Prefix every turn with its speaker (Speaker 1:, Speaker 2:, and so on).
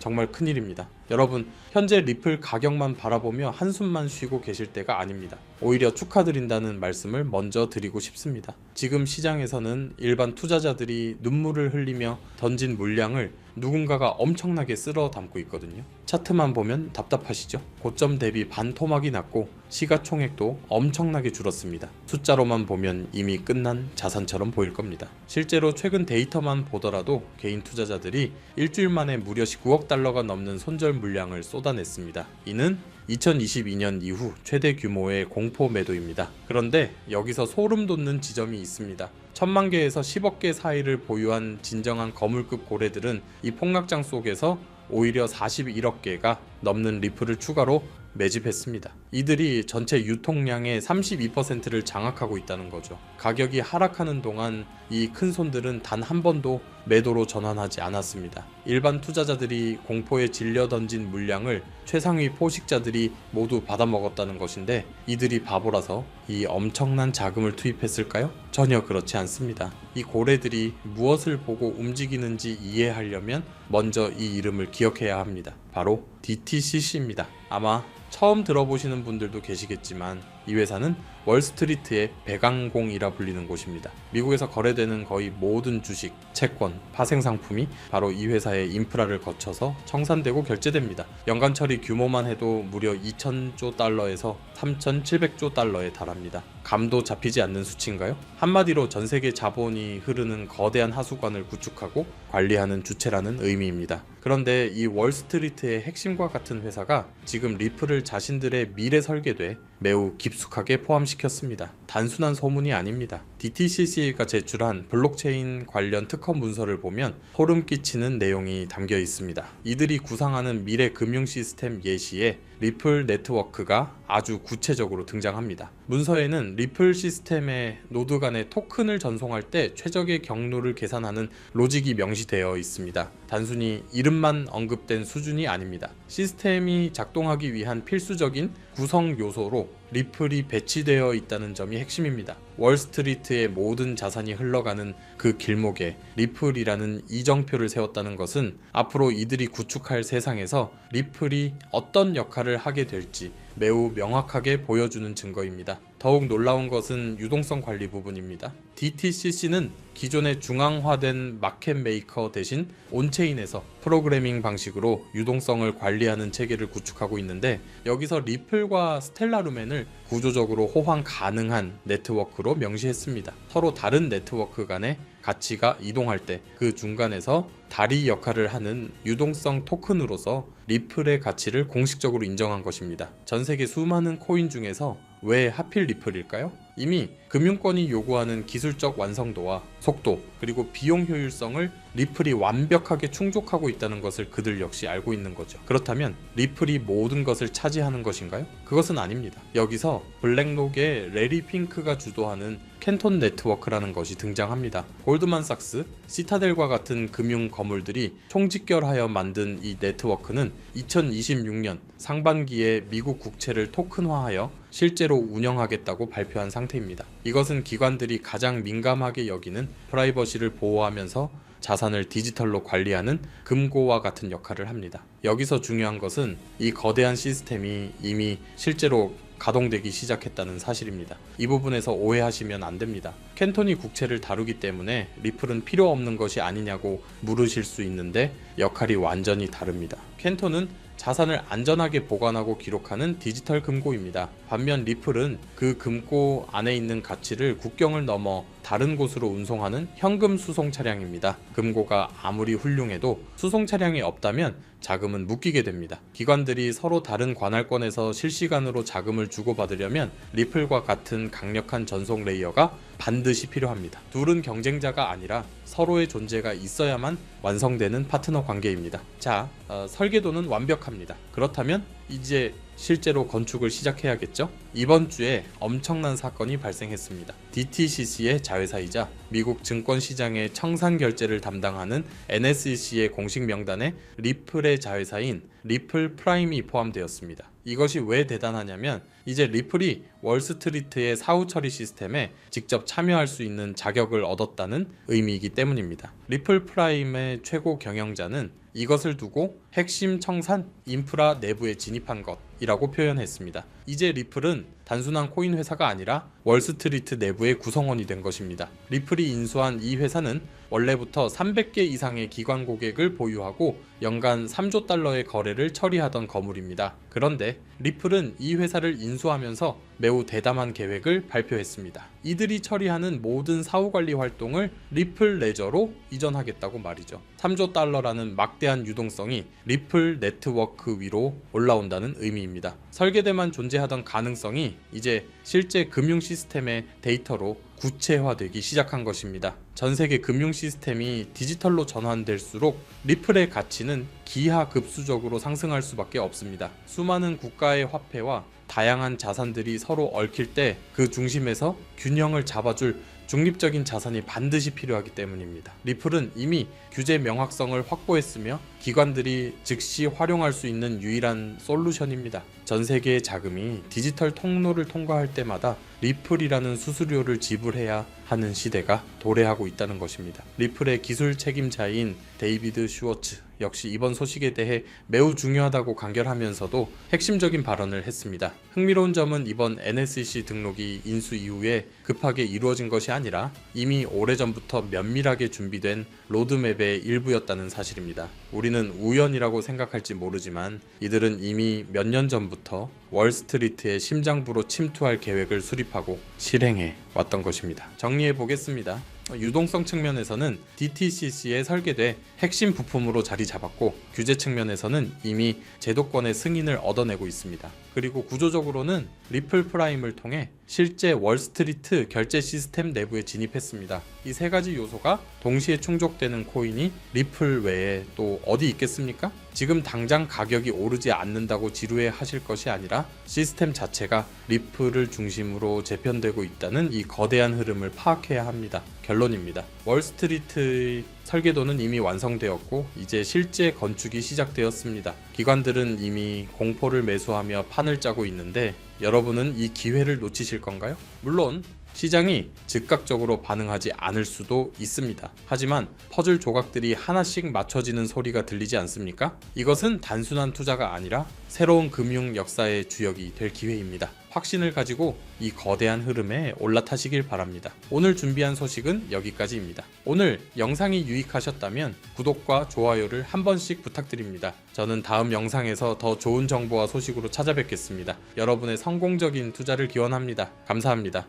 Speaker 1: 정말 큰일입니다. 여러분, 현재 리플 가격만 바라보며 한숨만 쉬고 계실 때가 아닙니다. 오히려 축하드린다는 말씀을 먼저 드리고 싶습니다. 지금 시장에서는 일반 투자자들이 눈물을 흘리며 던진 물량을 누군가가 엄청나게 쓸어 담고 있거든요. 차트만 보면 답답하시죠? 고점 대비 반토막이 났고 시가총액도 엄청나게 줄었습니다. 숫자로만 보면 이미 끝난 자산처럼 보일 겁니다. 실제로 최근 데이터만 보더라도 개인 투자자들이 일주일 만에 무려 19억 달러가 넘는 손절 물량을 쏟아냈습니다. 이는 2022년 이후 최대 규모의 공포 매도입니다. 그런데 여기서 소름 돋는 지점이 있습니다. 1000만 개에서 10억 개 사이를 보유한 진정한 거물급 고래들은 이 폭락장 속에서 오히려 41억 개가 넘는 리플을 추가로 매집했습니다. 이들이 전체 유통량의 32%를 장악하고 있다는 거죠. 가격이 하락하는 동안 이 큰 손들은 단 한 번도 매도로 전환하지 않았습니다. 일반 투자자들이 공포에 질려 던진 물량을 최상위 포식자들이 모두 받아먹었다는 것인데, 이들이 바보라서 이 엄청난 자금을 투입했을까요? 전혀 그렇지 않습니다. 이 고래들이 무엇을 보고 움직이는지 이해하려면 먼저 이 이름을 기억해야 합니다. 바로 DTCC입니다. 아마 처음 들어보시는 분들도 계시겠지만 이 회사는 월스트리트의 배강공이라 불리는 곳입니다. 미국에서 거래되는 거의 모든 주식, 채권, 파생상품이 바로 이 회사의 인프라를 거쳐서 청산되고 결제됩니다. 연간 처리 규모만 해도 무려 2,000조 달러에서 3,700조 달러에 달합니다. 감도 잡히지 않는 수치인가요? 한마디로 전 세계 자본이 흐르는 거대한 하수관을 구축하고 관리하는 주체라는 의미입니다. 그런데 이 월스트리트의 핵심과 같은 회사가 지금 리플을 자신들의 미래 설계도에 매우 깊숙하게 포함시켰습니다. 단순한 소문이 아닙니다. DTCC가 제출한 블록체인 관련 특허 문서를 보면 소름 끼치는 내용이 담겨 있습니다. 이들이 구상하는 미래 금융 시스템 예시에 리플 네트워크가 아주 구체적으로 등장합니다. 문서에는 리플 시스템의 노드 간의 토큰을 전송할 때 최적의 경로를 계산하는 로직이 명시되어 있습니다. 단순히 이름만 언급된 수준이 아닙니다. 시스템이 작동하기 위한 필수적인 구성 요소로 리플이 배치되어 있다는 점이 핵심입니다. 월스트리트의 모든 자산이 흘러가는 그 길목에 리플이라는 이정표를 세웠다는 것은 앞으로 이들이 구축할 세상에서 리플이 어떤 역할을 하게 될지 매우 명확하게 보여주는 증거입니다. 더욱 놀라운 것은 유동성 관리 부분입니다. DTCC는 기존의 중앙화된 마켓 메이커 대신 온체인에서 프로그래밍 방식으로 유동성을 관리하는 체계를 구축하고 있는데, 여기서 리플과 스텔라루멘을 구조적으로 호환 가능한 네트워크로 명시했습니다. 서로 다른 네트워크 간의 가치가 이동할 때 그 중간에서 다리 역할을 하는 유동성 토큰으로서 리플의 가치를 공식적으로 인정한 것입니다. 전 세계 수많은 코인 중에서 왜 하필 리플일까요? 이미 금융권이 요구하는 기술적 완성도와 속도, 그리고 비용 효율성을 리플이 완벽하게 충족하고 있다는 것을 그들 역시 알고 있는 거죠. 그렇다면 리플이 모든 것을 차지하는 것인가요? 그것은 아닙니다. 여기서 블랙록의 레리 핑크가 주도하는 캔톤 네트워크라는 것이 등장합니다. 골드만삭스, 시타델과 같은 금융 거물들이 총집결하여 만든 이 네트워크는 2026년 상반기에 미국 국채를 토큰화하여 실제로 운영하겠다고 발표한 상태입니다. 이것은 기관들이 가장 민감하게 여기는 프라이버시를 보호하면서 자산을 디지털로 관리하는 금고와 같은 역할을 합니다. 여기서 중요한 것은 이 거대한 시스템이 이미 실제로 가동되기 시작했다는 사실입니다. 이 부분에서 오해하시면 안 됩니다. 캔톤이 국채를 다루기 때문에 리플은 필요 없는 것이 아니냐고 물으실 수 있는데 역할이 완전히 다릅니다. 캔톤은 자산을 안전하게 보관하고 기록하는 디지털 금고입니다. 반면 리플은 그 금고 안에 있는 가치를 국경을 넘어 다른 곳으로 운송하는 현금 수송 차량입니다. 금고가 아무리 훌륭해도 수송 차량이 없다면 자금은 묶이게 됩니다. 기관들이 서로 다른 관할권에서 실시간으로 자금을 주고받으려면 리플과 같은 강력한 전송 레이어가 반드시 필요합니다. 둘은 경쟁자가 아니라 서로의 존재가 있어야만 완성되는 파트너 관계입니다. 자, 설계도는 완벽합니다. 그렇다면 이제 실제로 건축을 시작해야겠죠? 이번 주에 엄청난 사건이 발생했습니다. DTCC의 자회사이자 미국 증권시장의 청산 결제를 담당하는 NSEC의 공식 명단에 리플의 자회사인 리플 프라임이 포함되었습니다. 이것이 왜 대단하냐면 이제 리플이 월스트리트의 사후 처리 시스템에 직접 참여할 수 있는 자격을 얻었다는 의미이기 때문입니다. 리플 프라임의 최고 경영자는 이것을 두고 핵심 청산 인프라 내부에 진입한 것이라고 표현했습니다. 이제 리플은 단순한 코인 회사가 아니라 월스트리트 내부의 구성원이 된 것입니다. 리플이 인수한 이 회사는 원래부터 300개 이상의 기관 고객을 보유하고 연간 3조 달러의 거래를 처리하던 거물입니다. 그런데 리플은 이 회사를 인수하면서 매우 대담한 계획을 발표했습니다. 이들이 처리하는 모든 사후관리 활동을 리플 레저로 이전하겠다고 말이죠. 3조 달러라는 막대한 유동성이 리플 네트워크 위로 올라온다는 의미입니다. 설계대만 존재하던 가능성이 이제 실제 금융 시스템의 데이터로 구체화되기 시작한 것입니다. 전 세계 금융 시스템이 디지털로 전환될수록 리플의 가치는 기하급수적으로 상승할 수밖에 없습니다. 수많은 국가의 화폐와 다양한 자산들이 서로 얽힐 때 그 중심에서 균형을 잡아줄 중립적인 자산이 반드시 필요하기 때문입니다. 리플은 이미 규제 명확성을 확보했으며 기관들이 즉시 활용할 수 있는 유일한 솔루션입니다. 전 세계의 자금이 디지털 통로를 통과할 때마다 리플이라는 수수료를 지불해야 하는 시대가 도래하고 있다는 것입니다. 리플의 기술 책임자인 데이비드 슈워츠 역시 이번 소식에 대해 매우 중요하다고 간결하면서도 핵심적인 발언을 했습니다. 흥미로운 점은 이번 NSC 등록이 인수 이후에 급하게 이루어진 것이 아니라 이미 오래전부터 면밀하게 준비된 로드맵의 일부였다는 사실입니다. 우리는 우연이라고 생각할지 모르지만 이들은 이미 몇 년 전부터 월스트리트의 심장부로 침투할 계획을 수립하고 실행해 왔던 것입니다. 정리해 보겠습니다. 유동성 측면에서는 DTCC에 설계돼 핵심 부품으로 자리 잡았고, 규제 측면에서는 이미 제도권의 승인을 얻어내고 있습니다. 그리고 구조적으로는 리플 프라임을 통해 실제 월스트리트 결제 시스템 내부에 진입했습니다. 이 세 가지 요소가 동시에 충족되는 코인이 리플 외에 또 어디 있겠습니까? 지금 당장 가격이 오르지 않는다고 지루해 하실 것이 아니라 시스템 자체가 리플을 중심으로 재편되고 있다는 이 거대한 흐름을 파악해야 합니다. 결론입니다. 월스트리트의 설계도는 이미 완성되었고 이제 실제 건축이 시작되었습니다. 기관들은 이미 공포를 매수하며 판을 짜고 있는데 여러분은 이 기회를 놓치실 건가요? 물론 시장이 즉각적으로 반응하지 않을 수도 있습니다. 하지만 퍼즐 조각들이 하나씩 맞춰지는 소리가 들리지 않습니까? 이것은 단순한 투자가 아니라 새로운 금융 역사의 주역이 될 기회입니다. 확신을 가지고 이 거대한 흐름에 올라타시길 바랍니다. 오늘 준비한 소식은 여기까지입니다. 오늘 영상이 유익하셨다면 구독과 좋아요를 한 번씩 부탁드립니다. 저는 다음 영상에서 더 좋은 정보와 소식으로 찾아뵙겠습니다. 여러분의 성공적인 투자를 기원합니다. 감사합니다.